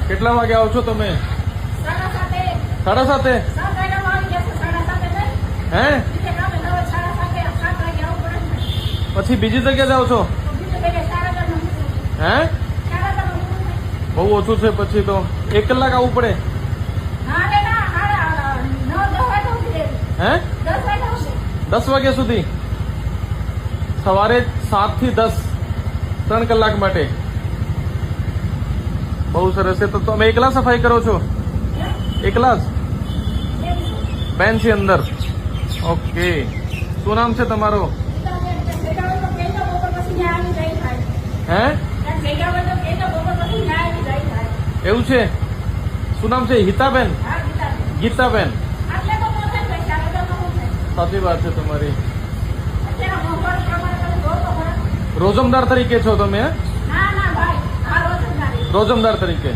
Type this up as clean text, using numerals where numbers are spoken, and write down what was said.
કેટલા વાગે આવો છો તમે? 7:30. હે? પછી બીજી જગ્યા જાઓ છો? હે? બહુ ઓછું છે પછી તો 1 કલાક આવવું પડે. હે? 10 વાગ્યા સુધી? સવારે 7 થી 10 3 કલાક માટે. બહુ સરસ છે. તો તમે એકલા સફાઈ કરો છો? એકલા જ? બેન છે અંદર? ઓકે. શું નામ છે તમારો? હે? એવું છે? શું નામ છે? હિતાબેન? ગીતાબેન? સાચી વાત છે તમારી. રોજમદાર તરીકે છો તમે? રોજમદાર તરીકે.